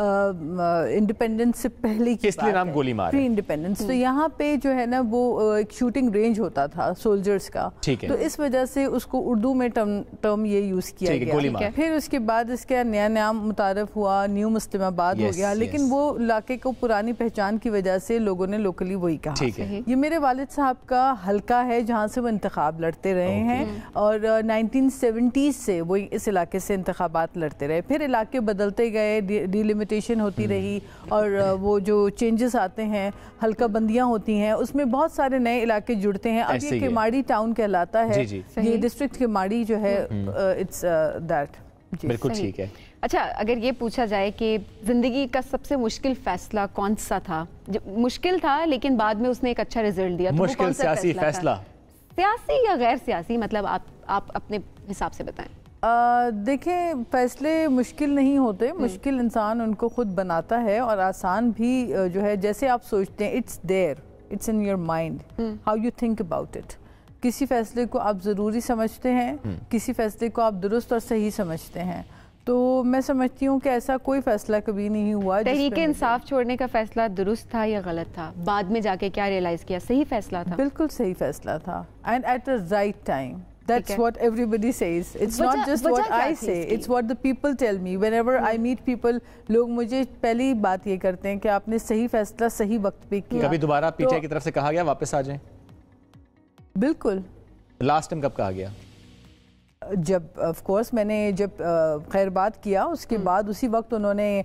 Independence سے پہلے کی اس لیے نام گولی مار پری انڈیپینڈنس. تو یہاں پہ جو ہے نا وہ ایک شوٹنگ رینج ہوتا تھا سولجرز کا, تو اس وجہ سے اس کو اردو میں ٹرم یہ یوز کیا گیا. پھر اس کے بعد اس کا نیا نام متعارف ہوا, نیو مسلم آباد ہو گیا, لیکن وہ علاقے کو پرانی پہچان کی وجہ سے لوگوں نے لوکلی وہی کہا. یہ میرے والد صاحب کا حلقہ ہے جہاں سے وہ انتخاب لڑتے رہے ہیں, اور 1970s سے وہ اس علاقے سے انتخابات لڑتے رہے. پھر علاقے بدلتے گئے, ڈیلیمیٹیشن ہوتی رہی, اور وہ جو چینجز آتے ہیں, حلقہ بندیاں ہوتی ہیں, اس میں بہت سارے نئے علاقے جڑتے ہیں. اب یہ کیماڑی ٹاؤن کہلاتا ہے, یہ ڈسٹرکٹ کیماڑی جو ہے, اٹس دیٹ. بالکل ٹھیک ہے. اچھا, اگر یہ پوچھا جائے کہ زندگی کا سب سے مشکل فیصلہ کون سا تھا؟ مشکل تھا لیکن بعد میں اس نے ایک اچھا رزلٹ دیا, مشکل سیاسی فیصلہ, سیاسی یا غیر سیاسی, مطلب آپ اپنے حساب سے بتائیں. دیکھیں, فیصلے مشکل نہیں ہوتے, مشکل انسان ان کو خود بناتا ہے, اور آسان بھی جو ہے جیسے آپ سوچتے ہیں, it's there, it's in your mind, how you think about it. کسی فیصلے کو آپ ضروری سمجھتے ہیں, کسی فیصلے کو آپ درست اور صحیح سمجھتے ہیں. تو میں سمجھتی ہوں کہ ایسا کوئی فیصلہ کبھی نہیں ہوا. تحریک انصاف چھوڑنے کا فیصلہ درست تھا یا غلط تھا؟ بعد میں جا کے کیا ریئلائز کیا صحیح فیصلہ تھا؟ بالکل صحیح فیصلہ تھا, and at a right time. That's what everybody says. It's not just what I say. It's what the people tell me. Whenever I meet people, لوگ مجھے پہلی بات یہ کرتے ہیں کہ آپ نے صحیح فیصلہ صحیح وقت پہ کیا. کبھی دوبارہ پی ٹی آئی کی طرف سے کہا گیا واپس آ جائیں؟ بالکل. لاسٹ ٹائم کب کہا گیا؟ جب آف کورس میں نے جب خیر بات کیا, اس کے بعد اسی وقت انہوں نے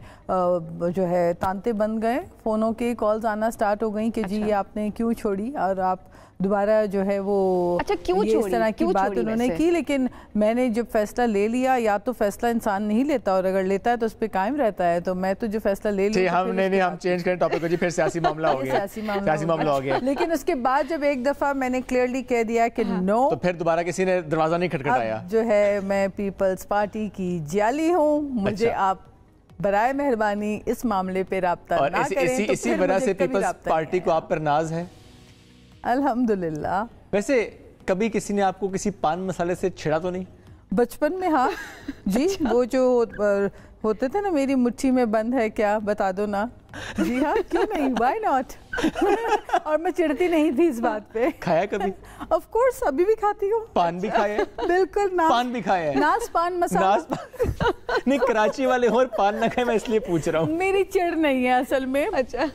جو ہے تانتے بن گئے, فونوں کے کالز آنا سٹارٹ ہو گئیں کہ جی یہ آپ نے کیوں چھوڑی, اور آپ دوبارہ جو ہے وہ اس طرح کی بات انہوں نے کی. لیکن میں نے جب فیصلہ لے لیا, یا تو فیصلہ انسان نہیں لیتا, اور اگر لیتا ہے تو اس پہ قائم رہتا ہے. تو میں تو جو فیصلہ لے لیا, ہم چینج کریں ٹاپک کو جی, پھر سیاسی معاملہ ہو گیا, سیاسی معاملہ ہو گیا. لیکن اس کے بعد جب ایک دفعہ میں نے کلیئرلی کہہ دیا کہ نو, تو پھر دوبارہ کسی نے دروازہ نہیں کھٹکھٹایا. جو ہے میں پیپلز پارٹی کی جیالی ہوں, مجھے آپ برائے مہربانی اس معاملے پہ رابطہ نہ کریں. اسی وجہ سے پیپلز پارٹی کو آپ پر ناز ہے؟ الحمدللہ. ویسے کبھی کسی نے آپ کو کسی پان مسالے سے چھڑا تو نہیں؟ بچپن میں ہاں جی, وہ جو ہوتے تھے نا, میری مٹھی میں بند ہے کیا, بتا دو نا. جی ہاں, کیوں نہیں, وائی ناٹ. اور میں چڑھتی نہیں تھی اس بات پہ. کھایا کبھی؟ آف کورس, ابھی بھی کھاتی ہوں. پان بھی کھایا ہے؟ بالکل. پان بھی کھایا ہے؟ ناز پان مسالہ. نہیں, کراچی والے اور پان نہ کھائیں, میں اس لیے پوچھ رہا ہوں. میری چڑھ نہیں ہے اصل میں. اچھا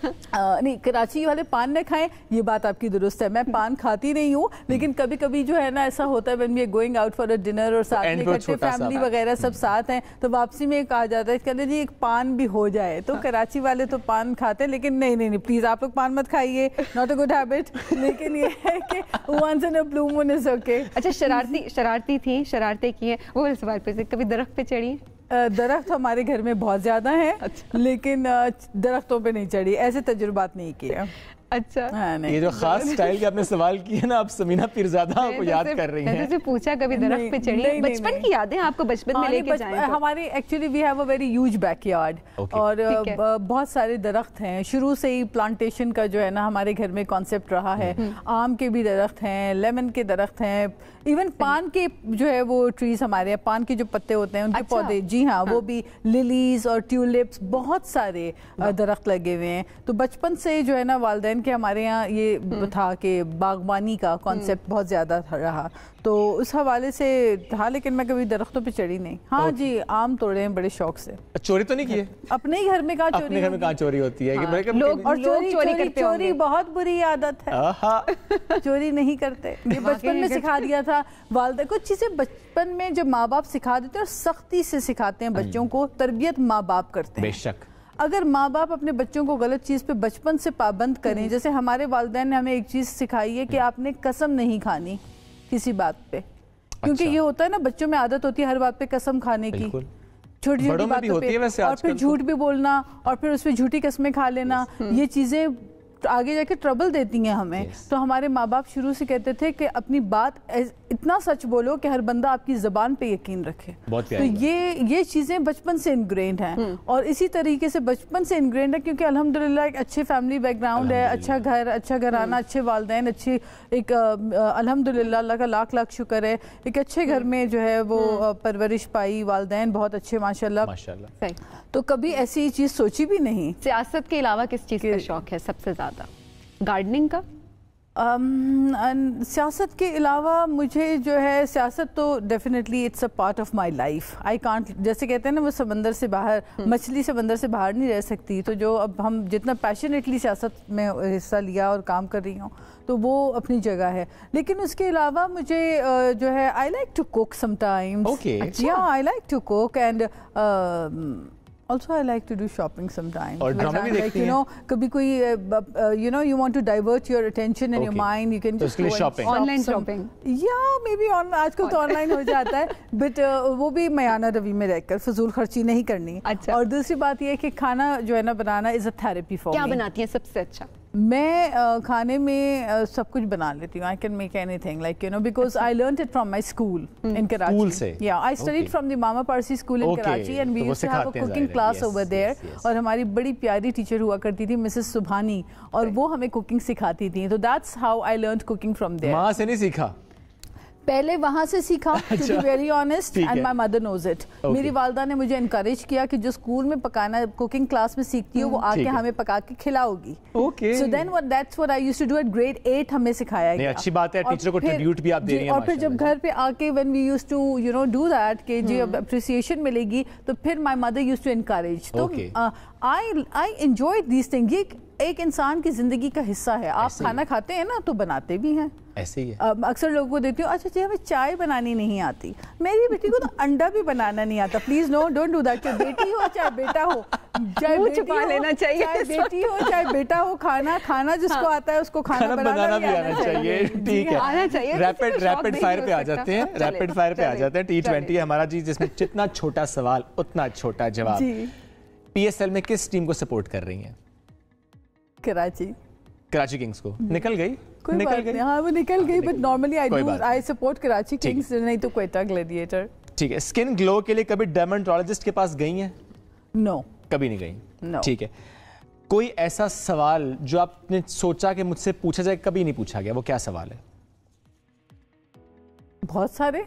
نہیں, کراچی والے پان نہ کھائیں, یہ بات آپ کی درست ہے. میں پان کھاتی نہیں ہوں, لیکن کبھی کبھی جو ہے نا ایسا ہوتا ہے when we are going out for a dinner, اور ساتھ میں اکٹھے فیملی وغیرہ سب ساتھ ہیں, تو واپسی میں کہا جاتا ہے کہ جی ایک پان بھی ہو جائے. تو کراچی والے تو پان کھاتے ہیں, لیکن نہیں پلیز آپ لوگ پان مت کھائیے, ناٹ اے گڈ ہیبٹ. لیکن یہ ہے کہ once in a blue moon is okay. اچھا, شرارتی تھی, شرارتیں کی ہیں, وہ سوال پہ سے کبھی درخت پہ چڑھی؟ درخت ہمارے گھر میں بہت زیادہ ہیں, لیکن درختوں پہ نہیں چڑھی, ایسے تجربات نہیں کیے. اچھا, یہ جو خاص سٹائل کے آپ نے سوال کیے نا, آپ سمینہ پیرزادہ کو یاد کر رہی ہیں. میں نے پوچھا کبھی درخت پہ چڑھی, بچپن کی یادیں آپ کو بچپن میں لے کے جائیں. ہماری actually we have a very huge back yard, اور بہت سارے درخت ہیں. شروع سے ہی پلانٹیشن کا جو ہے نا ہمارے گھر میں کانسیپٹ رہا ہے. آم کے بھی درخت ہیں, لیمن کے درخت ہیں, ایون پان کے جو ہے وہ ٹریز ہمارے, پان کے جو پتے ہوتے ہیں ان کے پودے, جی ہاں, وہ بھی لیلیز اور ٹیولپس, بہت سارے درخت لگے ہوئے ہیں. تو بچپن سے جو ہے نا والدین کہ ہمارے یہاں یہ تھا کہ باغبانی کا کانسیپٹ بہت زیادہ رہا, تو اس حوالے سے تھا. لیکن میں کبھی درختوں پہ چڑھی نہیں. ہاں جی, آم توڑے ہیں بڑے شوق سے. چوری تو نہیں کیے؟ اپنے ہی گھر میں کہاں چوری, اپنے گھر میں کہاں چوری ہوتی ہے؟ اور چوری بہت بری عادت ہے, چوری نہیں کرتے. یہ بچپن میں سکھا دیا تھا والدہ. کچھ چیزیں بچپن میں جب ماں باپ سکھا دیتے ہیں اور سختی سے سکھاتے ہیں بچوں کو, تربیت ماں باپ کرتے ہیں. بے شک. اگر ماں باپ اپنے بچوں کو غلط چیز پہ بچپن سے پابند کریں, جیسے ہمارے والدین نے ہمیں ایک چیز سکھائی ہے کہ آپ نے قسم نہیں کھانی کسی بات پہ, کیونکہ یہ ہوتا ہے نا بچوں میں عادت ہوتی ہے ہر بات پہ قسم کھانے کی, چھوٹی چھوٹی باتوں پہ, اور پھر جھوٹ بھی بولنا, اور پھر اس پہ جھوٹی قسمیں کھا لینا. یہ چیزیں آگے جا کے ٹربل دیتی ہیں ہمیں. تو ہمارے ماں باپ شروع سے کہتے تھے کہ اپنی بات اتنا سچ بولو کہ ہر بندہ آپ کی زبان پہ یقین رکھے. تو یہ چیزیں بچپن سے انگرینڈ ہیں, اور اسی طریقے سے بچپن سے انگرینڈ ہے کیونکہ الحمدللہ ایک اچھے فیملی بیک گراؤنڈ ہے, اچھا گھرانہ, اچھے والدین, اچھی ایک الحمدللہ اللہ کا لاکھ لاکھ شکر ہے, ایک اچھے گھر میں جو ہے وہ پرورش پائی, والدین بہت اچھے ماشاءاللہ. تو کبھی ایسی چیز سوچی بھی نہیں. سیاست کے علاوہ کس چیز کا شوق ہے سب سے زیادہ؟ گارڈننگ کا؟ سیاست کے علاوہ مجھے جو ہے سیاست تو definitely it's a part of my life. I can't, جیسے کہتے ہیں نا وہ سمندر سے باہر, مچھلی سمندر سے باہر نہیں رہ سکتی. تو جو اب ہم جتنا پیشنیٹلی سیاست میں حصہ لیا اور کام کر رہی ہوں تو وہ اپنی جگہ ہے. لیکن اس کے علاوہ مجھے جو ہے I like to cook sometimes. یا I like to cook and also I like to do shopping sometimes. اور ڈرامے بھی دیکھتی ہیں؟ کبھی کوئی you want to divert your attention and your mind, you can just go and on line shopping. Yeah, maybe آج کل تو آن لائن ہو جاتا ہے, بٹ وہ بھی میانہ روی میں رہ کر فضول خرچی نہیں کرنی. اور دوسری بات یہ ہے کہ کھانا جو ہے نا بنانا از اے تھراپی فار می. کیا بناتی ہیں سب سے اچھا؟ میں کھانے میں سب کچھ بنا لیتی ہوں. I can make anything, like because I learned it from my school in Karachi. Yeah, I studied from the Mama Parsi school in Karachi, and we used to have a cooking class over there. اور ہماری بڑی پیاری teacher ہوا کرتی تھی Mrs سبحانی, اور وہ ہمیں کوکنگ سکھاتی تھی. تو that's how I learned cooking from there. ماں سے نہیں سیکھا؟ پہلے وہاں سے سیکھا, to be very honest, and my mother knows it. میری والدہ نے مجھے انکریج کیا کہ جو اسکول میں پکانا کوکنگ کلاس میں سیکھتی ہو وہ آ کے ہمیں پکا کے کھلاؤ گی. So then that's what I used to do at grade 8, ہمیں سکھایا گیا. اچھی بات ہے, ٹیچر کو ٹریبیوٹ بھی آپ دے رہی ہیں. اور پھر جب گھر پہ آ کے when we used to do that کہ جو appreciation ملے گی, تو پھر my mother used to encourage. تو I enjoyed these things. یہ ایک انسان کی زندگی کا حصہ ہے. آپ کھانا کھاتے ہیں نا تو بناتے بھی ہیں. ایسے ہی ہے. اکثر لوگوں کو دیتی ہوں, اچھا جی ہمیں چائے بنانی نہیں آتی. میری بیٹی کو تو انڈا بھی بنانا نہیں آتا. Please no, don't do that. چاہے بیٹی ہو چاہے بیٹا ہو, چھپا لینا چاہیے. چاہے بیٹی ہو چاہے بیٹا ہو, کھانا جس کو آتا ہے اس کو کھانا بنانا بھی آنا چاہیے. ٹھیک ہے, ریپڈ فائر پہ آ جاتے ہیں. ریپڈ فائر پہ آ جاتے ہیں. T20 ہمارا جی, جس میں جتنا چھوٹا سوال اتنا چھوٹا جواب. پی ایس ایل میں کس ٹیم کو سپورٹ کر رہی ہیں؟ کراچی کنگز کو. نکل گئی؟ ہاں وہ نکل گئی, but normally I support Karachi kings, نہیں تو کوئٹہ گلیڈیٹر. ٹھیک ہے. اسکن گلو کے لیے کبھی ڈرماٹولوجسٹ کے پاس گئی ہیں؟ نو, کبھی نہیں گئی. ٹھیک ہے. کوئی ایسا سوال جو آپ نے سوچا کہ مجھ سے پوچھا جائے کبھی نہیں پوچھا گیا, وہ کیا سوال ہے؟ بہت سارے.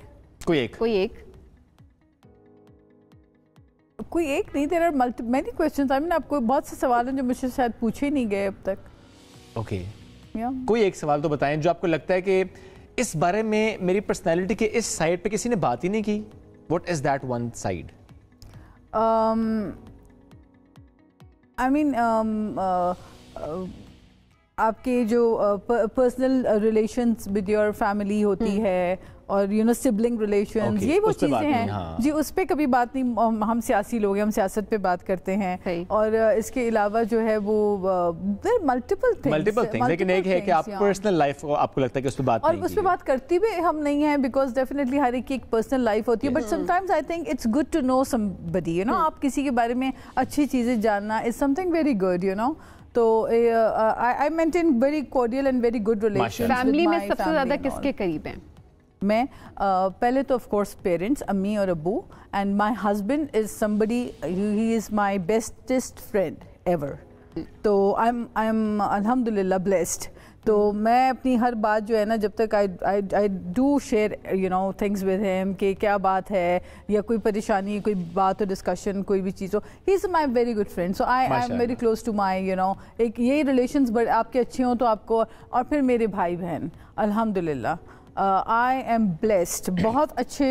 کوئی ایک نہیں, there are many questions. I mean آپ کو بہت سے سوال ہیں جو مجھ سے شاید پوچھے نہیں گئے اب تک. اوکے. کوئی ایک سوال تو بتائیں جو آپ کو لگتا ہے کہ اس بارے میں میری پرسنالٹی کے اس سائڈ پہ کسی نے بات ہی نہیں کی. What is that one side? I mean آپ کے جو personal relations with your family ہوتی ہے, اور سبلنگ ریلیشنز, یہ وہ چیزیں ہیں جی, اس پہ کبھی بات نہیں. ہم سیاسی لوگ ہیں, ہم سیاست پہ بات کرتے ہیں. اور اس کے علاوہ جو ہے وہ ملٹیپل تھنگز, لیکن ایک ہے کہ آپ پرسنل لائف کو آپ کو لگتا ہے کہ اس پہ بات نہیں, اور اس پہ بات کرتی بھی ہم نہیں ہیں, بیکاز ڈیفینیٹلی ہر ایک کی ایک پرسنل لائف ہوتی ہے. But sometimes I think it's good to know somebody, آپ کسی کے بارے میں اچھی چیزیں جاننا is something very good. تو I maintain very cordial and very good relations. Family میں سب سے زیادہ کس کے قریب ہیں؟ میں پہلے تو آف کورس پیرنٹس, امی اور ابو, and my husband is somebody, he is my bestest friend ever. تو I am الحمدللہ blessed. تو میں اپنی ہر بات جو ہے نا, جب تک I do share things with him کہ کیا بات ہے, یا کوئی پریشانی, کوئی بات ہو, ڈسکشن, کوئی بھی چیز ہو, he is my very good friend. So I am very close to my ایک یہی ریلیشنز آپ کے اچھے ہوں تو آپ کو. اور پھر میرے بھائی بہن الحمدللہ I am blessed. بہت اچھے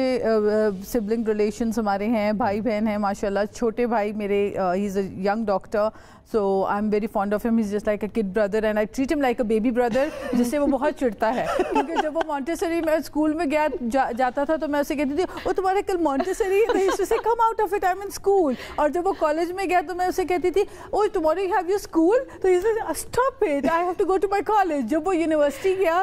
سبلنگ ریلیشنز ہمارے ہیں, بھائی بہن ہیں ماشاء اللہ. چھوٹے بھائی میرے he is a young doctor, so I'm very fond of him. He's just like a kid brother and I treat him like a baby brother, جس سے وہ بہت چڑھتا ہے. کیونکہ جب وہ مونٹیسری میں اسکول میں جاتا تھا تو میں اسے کہتی تھی, وہ تمہارے کل مونٹیسری ہے, come out of it, I'm in school. اور جب وہ کالج میں گیا تو میں اسے کہتی تھی, oh tomorrow you have your school, تو he said stop it, I have to go to my college. جب وہ یونیورسٹی گیا,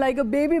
like a baby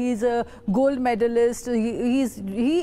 he is a gold medalist, he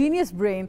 genius brain,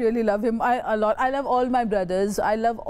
really love him a lot. I love all my brothers. I love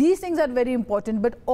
these things are very important, but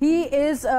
He is a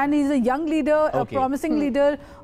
and he is a young leader, a promising leader,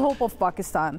hope of Pakistan.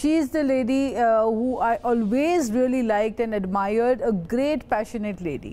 she is the lady who I always really liked and admired, a great passionate lady,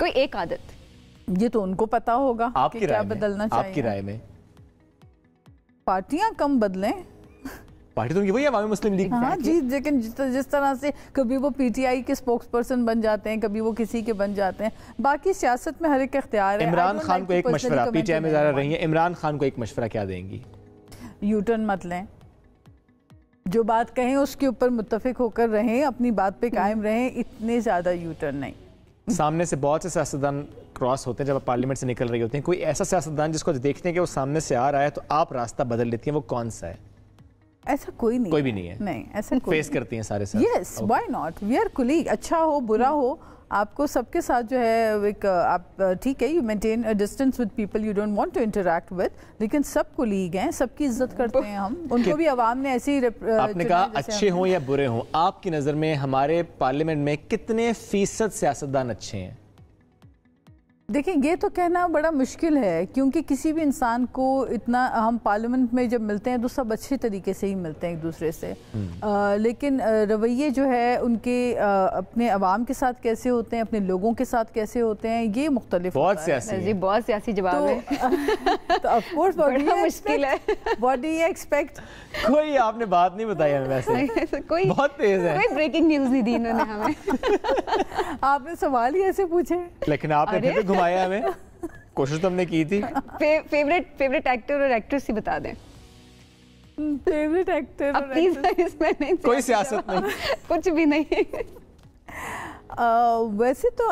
کوئی ایک عادت یہ تو ان کو پتا ہوگا کہ کیا بدلنا چاہیے. آپ کی رائے میں پارٹیاں کم بدلیں. پارٹی تو ان کی وہی عوامی مسلم لیگ. ہاں جی, لیکن جس طرح سے کبھی وہ پی ٹی آئی کے اسپوکس پرسن بن جاتے ہیں, کبھی وہ کسی کے بن جاتے ہیں. باقی سیاست میں ہر ایک اختیار ہے. عمران خان کو ایک مشورہ, پی ٹی آئی میں ظاہر رہی ہیں, عمران خان کو ایک مشورہ کیا دیں گی؟ یو ٹرن مت لیں, جو بات کہیں اس کے اوپر متفق ہو کر رہیں, اپنی بات پہ قائم رہیں, اتنے زیادہ یو ٹرن نہیں. سامنے سے بہت سے سیاستدان کراس ہوتے ہیں جب آپ پارلیمنٹ سے نکل رہی ہوتے ہیں, کوئی ایسا سیاستدان جس کو دیکھتے ہیں کہ وہ سامنے سے آ رہا ہے تو آپ راستہ بدل لیتی ہیں, وہ کون سا ہے؟ ایسا کوئی نہیں, کوئی بھی نہیں ہے. نہیں ایسا کوئی فیس کرتی ہیں سارے ساتھ. Yes, why not, we are colleague. اچھا ہو برا ہو, آپ کو سب کے ساتھ جو ہے ایک آپ ٹھیک ہے, you maintain a distance with people you don't want to interact with, لیکن سب کولیگ ہیں, سب کی عزت کرتے ہیں ہم. ان کو بھی عوام نے ایسی آپ نے کہا اچھے ہوں یا برے ہوں, آپ کی نظر میں ہمارے پارلیمنٹ میں کتنے فیصد سیاستدان اچھے ہیں؟ دیکھیں یہ تو کہنا بڑا مشکل ہے, کیونکہ کسی بھی انسان کو اتنا, ہم پارلیمنٹ میں جب ملتے ہیں تو سب اچھے طریقے سے ہی ملتے ہیں ایک دوسرے سے, لیکن رویے جو ہے ان کے اپنے عوام کے ساتھ کیسے ہوتے ہیں, اپنے لوگوں کے ساتھ کیسے ہوتے ہیں, یہ مختلف بہت سیاسی جی, بہت سیاسی جواب ہے. تو آف کورس بڑا مشکل ہے. What do you expect? کوئی آپ نے بات نہیں بتائی ہمیں, ویسے کوئی بہت تیز ہے, کوئی بریکنگ نیوز نہیں دی انہوں نے ہمیں. آپ نے سوال ہی ایسے پوچھے, لیکن آپ نے پھر بھی گھمایا ہمیں. کوشش تو ہم نے کی تھی. فیوریٹ ایکٹر اور ایکٹریس ہی بتا دیں. فیوریٹ ایکٹر پلیز, اس میں نہیں, کوئی سیاست نہیں, کچھ بھی نہیں. ویسے تو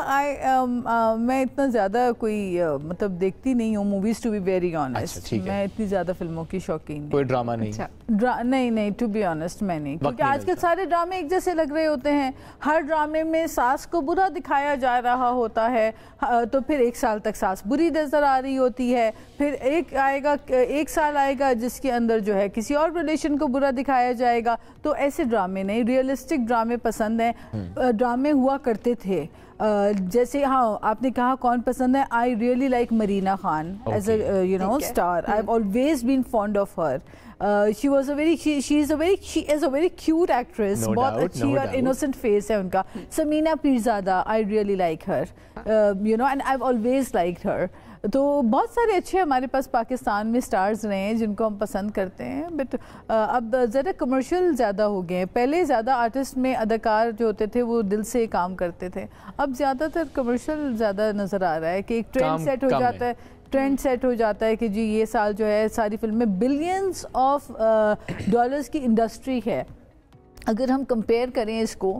میں اتنا زیادہ کوئی مطلب دیکھتی نہیں ہوں movies, to be very honest. میں اتنی زیادہ فلموں کی شوقین نہیں. کوئی ڈرامہ نہیں؟ نہیں, ٹو بی آنیسٹ میں نہیں, کیونکہ آج کل سارے ڈرامے ایک جیسے لگ رہے ہوتے ہیں. ہر ڈرامے میں ساس کو برا دکھایا جا رہا ہوتا ہے, تو پھر 1 سال تک ساس بری نظر آ رہی ہوتی ہے, پھر ایک سال آئے گا جس کے اندر جو ہے کسی اور ریلیشن کو برا دکھایا جائے گا. تو ایسے ڈرامے نہیں, ریئلسٹک ڈرامے پسند ہیں. ڈرامے ہوا کرتے تھے جیسے, ہاں آپ نے کہا کون پسند ہے, I really like Marina Khan as a you know star. I have always been fond of her. she is a very cute actress. بہت اچھی اور innocent face ہے ان کا. سمینا Pirzada, I really like her, you know, and I've always liked her. تو بہت سارے اچھے ہمارے پاس پاکستان میں سٹارز رہے ہیں جن کو ہم پسند کرتے ہیں, بٹ اب ذرا کمرشل زیادہ ہو گئے ہیں. پہلے زیادہ آرٹسٹ میں اداکار جو ہوتے تھے وہ دل سے کام کرتے تھے, اب زیادہ تر کمرشل زیادہ نظر آ رہا ہے کہ ایک ٹرینڈ سیٹ ہو جاتا ہے کہ جی یہ سال جو ہے ساری فلمیں بلینز آف ڈالرز کی انڈسٹری ہے. اگر ہم کمپیئر کریں اس کو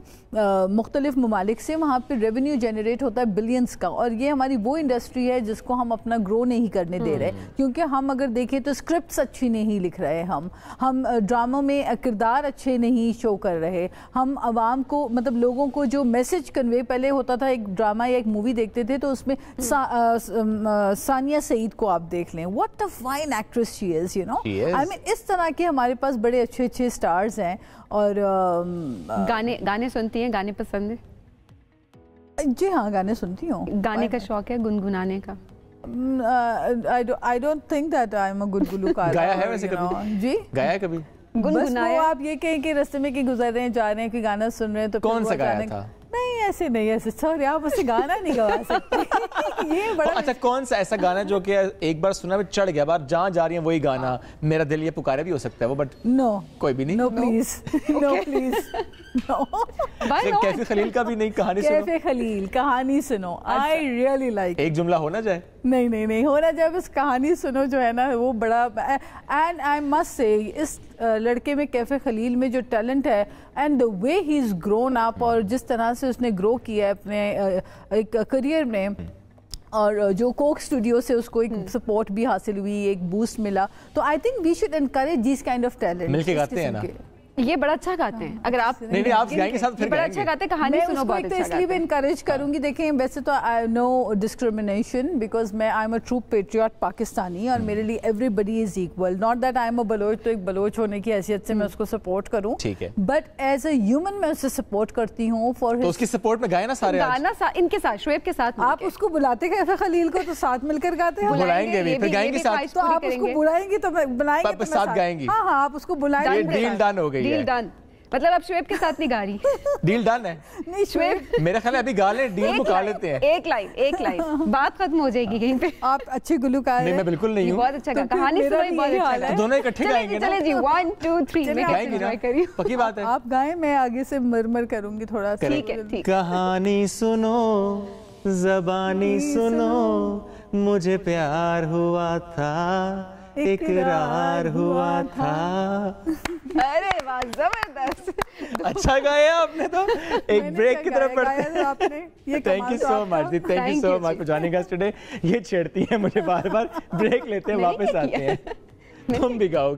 مختلف ممالک سے, وہاں پہ ریونیو جنریٹ ہوتا ہے بلینز کا, اور یہ ہماری وہ انڈسٹری ہے جس کو ہم اپنا گرو نہیں کرنے دے رہے, کیونکہ ہم اگر دیکھیں تو اسکرپٹس اچھی نہیں لکھ رہے, ہم ڈراموں میں کردار اچھے نہیں شو کر رہے, ہم عوام کو مطلب لوگوں کو جو میسج کنوے, پہلے ہوتا تھا ایک ڈرامہ یا ایک مووی دیکھتے تھے تو اس میں ثانیہ سعید کو آپ دیکھ لیں, what a fine actress she is, you know, I mean اس طرح کے ہمارے پاس بڑے اچھے اچھے اسٹارز ہیں. اور گانے سنتی ہیں, گانے پسند ہیں؟ جی ہاں, گانے سنتی ہوں. گانے کا شوق ہے, گنگنانے کا؟ I don't think that I'm a good گلوکار. گایا ہے ویسے کبھی؟ جی گایا ہے کبھی؟ بس وہ آپ یہ کہیں کہ رستے میں کہ گزر رہے ہیں, جا رہے ہیں, کہ گانا سن رہے ہیں, تو کون سا گایا تھا؟ نہیں ایسے سوری, آپ اسے گانا نہیں گوا سکتے. یہ بڑا اچھا, کون سا ایسا گانا جو کہ ایک بار سنا میں چڑھ گیا, بار جہاں جا رہی ہیں وہی گانا, میرا دل یہ پکارے بھی ہو سکتا ہے وہ, بٹ نو, کوئی بھی نہیں. نو پلیز, نو پلیز, نو. کیفی خلیل کا بھی نہیں, کہانی سنو. کیفی خلیل کہانی سنو, آئی ریئلی لائک. ایک جملہ ہونا جائے؟ نہیں ہونا جائے, بس کہانی سنو جو ہے نا وہ بڑا. اینڈ آئی مسٹ سے اس لڑکے میں, کیفی خلیل میں جو ٹیلنٹ ہے, and the way he is grown up, اور جس طرح سے اس نے گرو کیا ہے اپنے ایک کریئر میں, اور جو کوک اسٹوڈیو سے اس کو ایک سپورٹ بھی حاصل ہوئی, ایک بوسٹ ملا, تو I think we should encourage this kind of talent. مل کے گاتے ہیں نا, یہ بڑا اچھا گاتے ہیں. اگر آپ نہیں آپ گائیں گے ساتھ, پھر بڑا اچھا گاتے ہیں, کہانی سنو بہت اچھا. اس لیے بھی انکریج کروں گی. دیکھیں ویسے تو نو ڈسکریمنیشن, بیکاز میں I am a true patriot Pakistani, اور میرے لیے everybody is equal. Not that I am a Baloch, تو ایک بلوچ ہونے کی حیثیت سے میں اس کو سپورٹ کروں, بٹ ایز اے ہیومن میں اسے سپورٹ کرتی ہوں. فار تو اس کی سپورٹ میں گائے نا سارے, گانا ان کے ساتھ, شعیب کے ساتھ. آپ اس کو بلاتے کیفی خلیل کو, تو ساتھ مل کر گاتے ہیں. بلائیں گے بھی, پھر گائیں گے ساتھ. تو آپ اس کو بلائیں گی تو بلائیں گے, ساتھ گائیں گی. ہاں آپ اس کو بلائیں گے. ڈیل ڈن ہو گئی ہے. Deal done. مطلب آپ شعیب کے ساتھ نہیں گا رہی؟ ڈیل ڈن ہے. نہیں شعیب میرا خیال ہے ابھی گا لیں, ڈیل مکا لیتے ہیں. ایک لائن بات ختم ہو جائے گی کہیں پہ. آپ اچھے گلوکار ہیں. نہیں میں بالکل نہیں ہوں. بہت اچھا گا, کہانی سنائی بہت اچھا گا. دونوں اکٹھے گائیں گے نا. چلے جی 1 2 3 میں گائیں گے نا, پکی بات ہے. آپ گائیں, میں آگے سے مرمر کروں گی تھوڑا سا. ٹھیک ہے. کہانی سنو زبانی سنو, مجھے پیار ہوا تھا اقرار ہوا تھا. ارے واہ زبردست, اچھا گایا آپ نے. تو ایک بریک کی طرف پڑھتے ہیں. Thank you so much ji, thank you so much for joining us today. یہ چھیڑتی ہیں مجھے بار بار, بریک لیتے ہیں واپس آتے ہیں. تم بھی گاؤ.